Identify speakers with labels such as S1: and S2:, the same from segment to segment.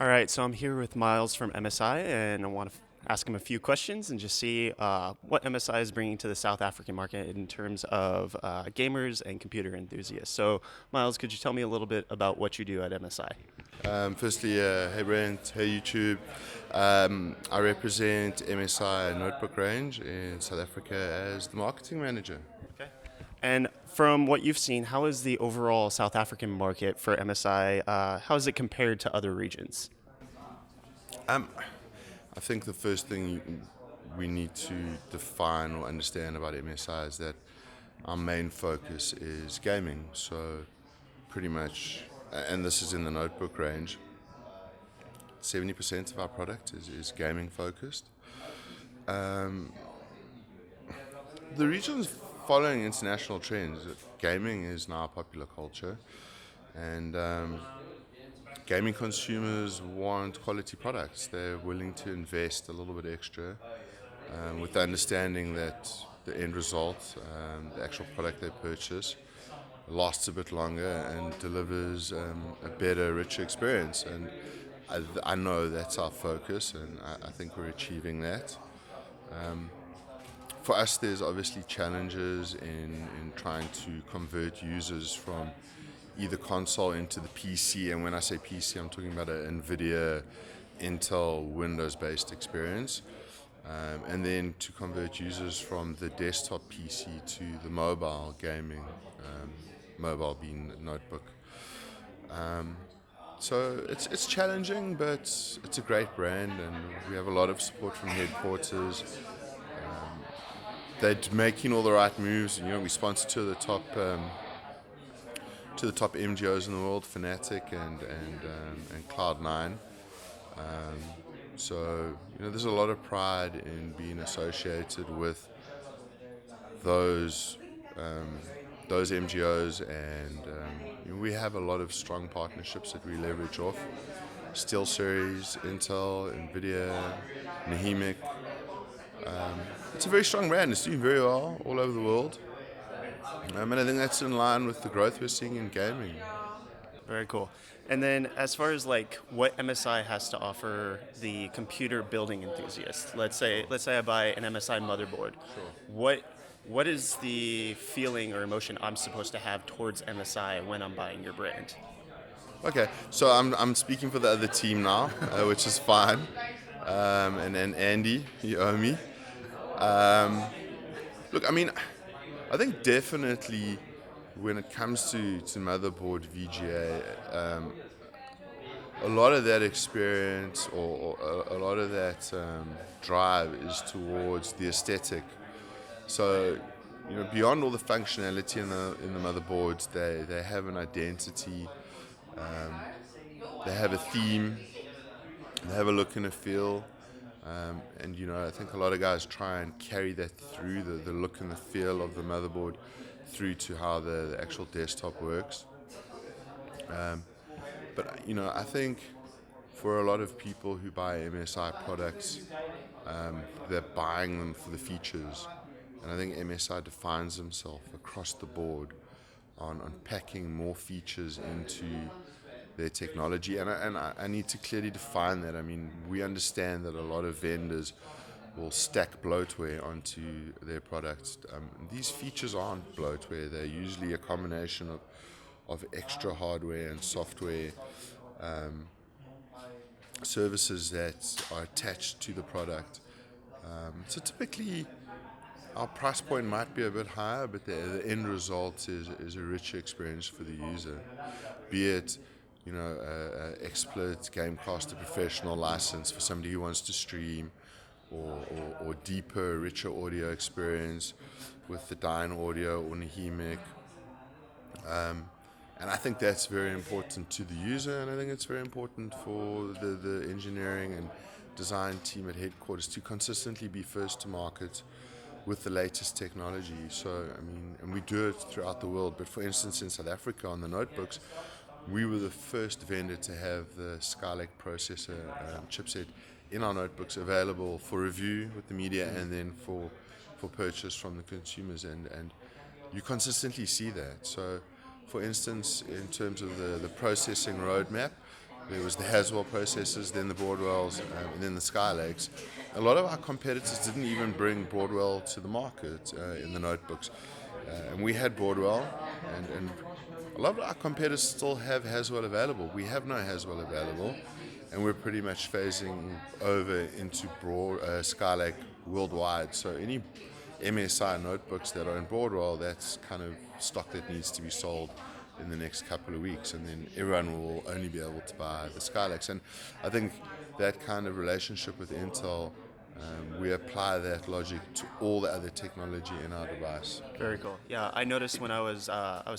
S1: All right, so I'm here with Miles from MSI, and I want to ask him a few questions and just see what MSI is bringing to the South African market in terms of gamers and computer enthusiasts. So, Miles, could you tell me a little bit about what you do at MSI?
S2: Firstly, hey Brent, hey YouTube. I represent MSI Notebook Range in South Africa as the marketing manager.
S1: Okay. And from what you've seen, how is the overall South African market for MSI? How is it compared to other regions?
S2: I think the first thing we need to define or understand about MSI is that our main focus is gaming. So, pretty much, and this is in the notebook range, 70% of our product is gaming focused. The region's following international trends. Gaming is now popular culture, and gaming consumers want quality products. They're willing to invest a little bit extra with the understanding that the end result, the actual product they purchase, lasts a bit longer and delivers a better, richer experience. And I know that's our focus, and I think we're achieving that. For us, there's obviously challenges in trying to convert users from either console into the PC. And when I say PC, I'm talking about an NVIDIA, Intel, Windows-based experience. And then to convert users from the desktop PC to the mobile gaming, mobile being notebook. So it's challenging, but it's a great brand, and we have a lot of support from headquarters. They're making all the right moves. You know, we sponsor two of the top MGOs in the world, Fnatic and Cloud9. So there's a lot of pride in being associated with those those MGOs, and we have a lot of strong partnerships that we leverage off. SteelSeries, Intel, Nvidia, Nahimic. It's a very strong brand. It's doing very well all over the world. And I think that's in line with the growth we're seeing in gaming.
S1: Very cool. And then, as far as like what MSI has to offer the computer building enthusiast, let's say I buy an MSI motherboard. What what is the feeling or emotion I'm supposed to have towards MSI when I'm buying your brand?
S2: Okay, so I'm speaking for the other team now, which is fine. And Andy, you owe me. Look, I mean, I think definitely when it comes to motherboard VGA, a lot of that experience or a lot of that drive is towards the aesthetic. So, beyond all the functionality in the motherboards, they have an identity, they have a theme, they have a look and a feel. And I think a lot of guys try and carry that through the look and the feel of the motherboard through to how the actual desktop works. But I think for a lot of people who buy MSI products, they're buying them for the features. And I think MSI defines themselves across the board on packing more features into their technology. And I need to clearly define that. I mean, we understand that a lot of vendors will stack bloatware onto their products. These features aren't bloatware, they're usually a combination of extra hardware and software services that are attached to the product. So typically, our price point might be a bit higher, but the end result is a richer experience for the user. Be it, a XSplit, Gamecaster professional license for somebody who wants to stream, or deeper, richer audio experience with the Dyne Audio or Nahimic. And I think that's very important to the user, and I think it's very important for the engineering and design team at headquarters to consistently be first to market with the latest technology. So, I mean, and we do it throughout the world, but for instance, in South Africa on the notebooks, we were the first vendor to have the Skylake processor chipset in our notebooks available for review with the media and then for purchase from the consumers. And you consistently see that. So, for instance, in terms of the processing roadmap, there was the Haswell processors, then the Broadwells, and then the Skylakes. A lot of our competitors didn't even bring Broadwell to the market in the notebooks. And we had Broadwell, and a lot of our competitors still have Haswell available. We have no Haswell available, and we're pretty much phasing over into Skylake worldwide. So any MSI notebooks that are in Broadwell, that's kind of stock that needs to be sold in the next couple of weeks, and then everyone will only be able to buy the Skylakes. And I think that kind of relationship with Intel, we apply that logic to all the other technology in our device.
S1: Very cool. Yeah, I noticed when I was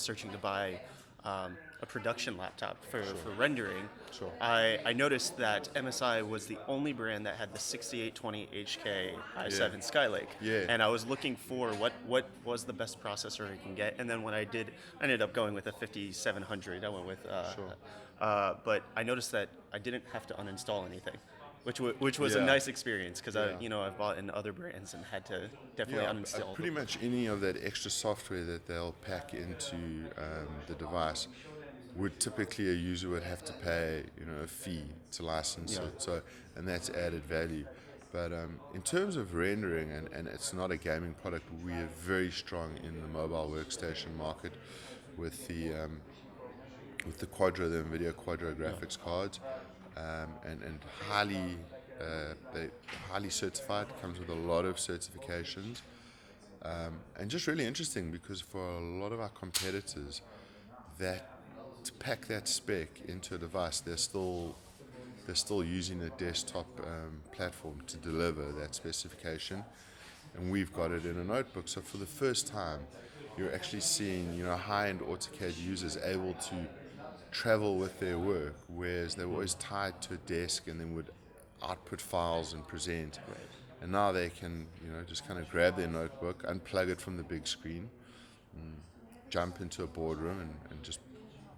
S1: searching to buy a production laptop for rendering.
S2: Sure.
S1: I noticed that MSI was the only brand that had the 6820 HK i7 Skylake.
S2: Yeah.
S1: And I was looking for what was the best processor I can get. And then when I did, I ended up going with a 5700. I went with, but I noticed that I didn't have to uninstall anything. Which was a
S2: Yeah.
S1: nice experience because
S2: Yeah.
S1: I've bought in other brands and had to definitely uninstall.
S2: Pretty much any of that extra software that they'll pack into the device would typically a user would have to pay, a fee to license
S1: Yeah.
S2: it. So, and that's added value. But in terms of rendering, and it's not a gaming product, we are very strong in the mobile workstation market with the Quadro, the NVIDIA Quadro graphics cards, and they highly certified. Comes with a lot of certifications, and just really interesting because for a lot of our competitors, that to pack that spec into a device, they're still using a desktop platform to deliver that specification, and we've got it in a notebook. So for the first time, you're actually seeing high-end AutoCAD users able to travel with their work, whereas they were always tied to a desk and then would output files and present.
S1: Right.
S2: And now they can, just kind of grab their notebook, unplug it from the big screen, jump into a boardroom and just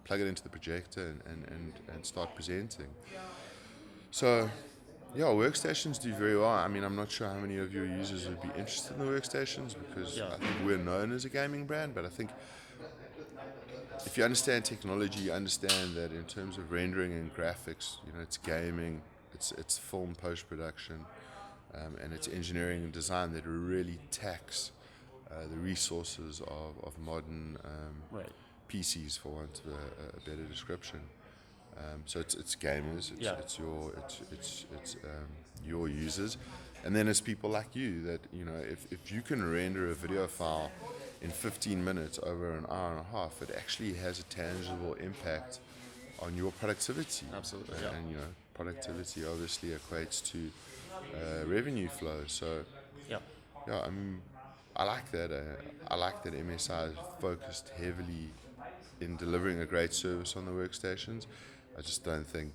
S2: plug it into the projector and start presenting. So, yeah, workstations do very well. I mean, I'm not sure how many of your users would be interested in the workstations because
S1: Yeah.
S2: I think we're known as a gaming brand, but I think if you understand technology, you understand that in terms of rendering and graphics, it's gaming, it's film post-production, and it's engineering and design that really tax the resources of modern
S1: Right.
S2: PCs, for want of a better description. So it's gamers,
S1: Yeah.
S2: it's your users, and then it's people like you that if you can render a video file in 15 minutes over an hour and a half, it actually has a tangible impact on your productivity.
S1: Absolutely, yeah.
S2: And productivity obviously equates to revenue flow. So
S1: Yeah.
S2: yeah, I mean, I like that. I like that MSI is focused heavily in delivering a great service on the workstations. I just don't think,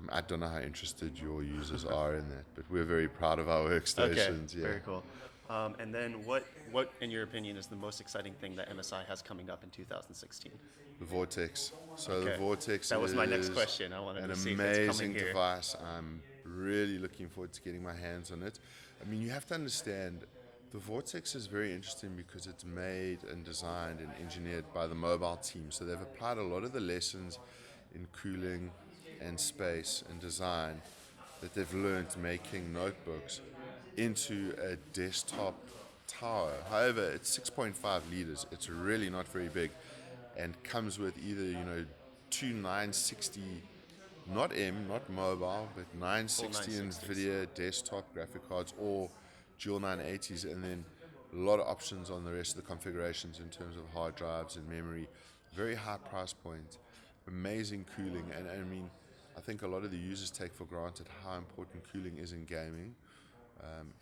S2: I don't know how interested your users are in that, but we're very proud of our workstations.
S1: Okay. Very cool. And then what, in your opinion, is the most exciting thing that MSI has coming up in 2016?
S2: The Vortex. So
S1: Okay.
S2: the Vortex
S1: That was my next
S2: is
S1: question. I wanted
S2: an
S1: to see if it's
S2: amazing
S1: coming here.
S2: device. I'm really looking forward to getting my hands on it. I mean, you have to understand, the Vortex is very interesting because it's made and designed and engineered by the mobile team. So they've applied a lot of the lessons in cooling and space and design that they've learned making notebooks into a desktop tower. However, it's 6.5 liters. It's really not very big, and comes with either two 960, not not mobile, but 960 NVIDIA desktop graphic cards or dual 980s, and then a lot of options on the rest of the configurations in terms of hard drives and memory. Very high price point, amazing cooling, and I mean, I think a lot of the users take for granted how important cooling is in gaming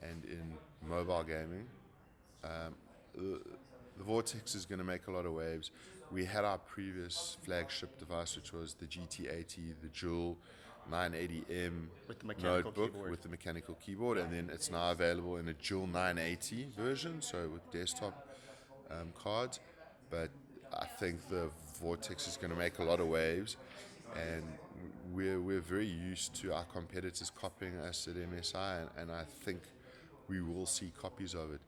S2: and in mobile gaming. The Vortex is going to make a lot of waves. We had our previous flagship device, which was the GT80, the dual 980M
S1: With the mechanical
S2: notebook
S1: keyboard.
S2: with the mechanical keyboard, and then it's now available in a dual 980 version, so with desktop cards. But I think the Vortex is going to make a lot of waves, and we're very used to our competitors copying us at MSI, and I think we will see copies of it.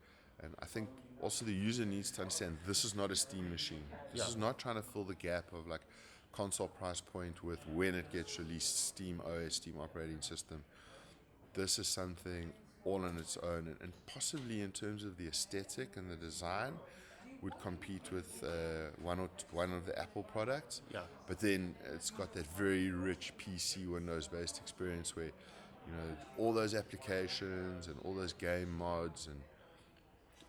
S2: And I think also the user needs to understand this is not a Steam machine. This
S1: Yeah.
S2: is not trying to fill the gap of like console price point with when it gets released, Steam OS, Steam operating system. This is something all on its own, and possibly in terms of the aesthetic and the design, would compete with one of the Apple products.
S1: Yeah.
S2: But then it's got that very rich PC Windows-based experience where, all those applications and all those game mods and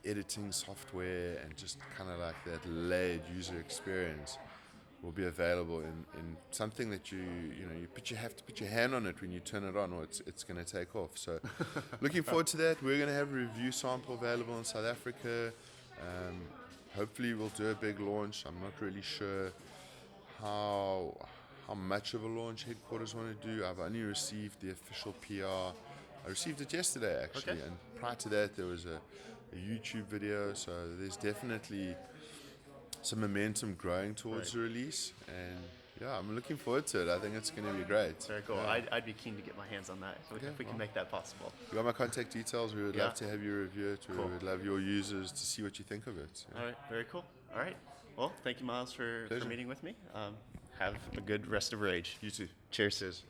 S2: editing software and just kind of like that layered user experience will be available in something that you have to put your hand on it when you turn it on, or it's going to take off. So looking forward to that. We're going to have a review sample available in South Africa. Hopefully we'll do a big launch. I'm not really sure how much of a launch headquarters want to do. I've only received the official PR. I received it yesterday actually,
S1: Okay.
S2: and prior to that there was a YouTube video. So there's definitely some momentum growing towards the release, and yeah, I'm looking forward to it. I think it's going to be great.
S1: Very cool.
S2: Yeah.
S1: I'd be keen to get my hands on that if we can make that possible.
S2: You got my contact details. We would
S1: Yeah.
S2: love to have you review it. We
S1: Cool.
S2: would love your users to see what you think of it. Yeah.
S1: All right. Very cool. All right. Well, thank you, Miles, for
S2: Pleasure.
S1: meeting with me. Have a good rest of rAge.
S2: You too.
S1: Cheers.
S2: Cheers.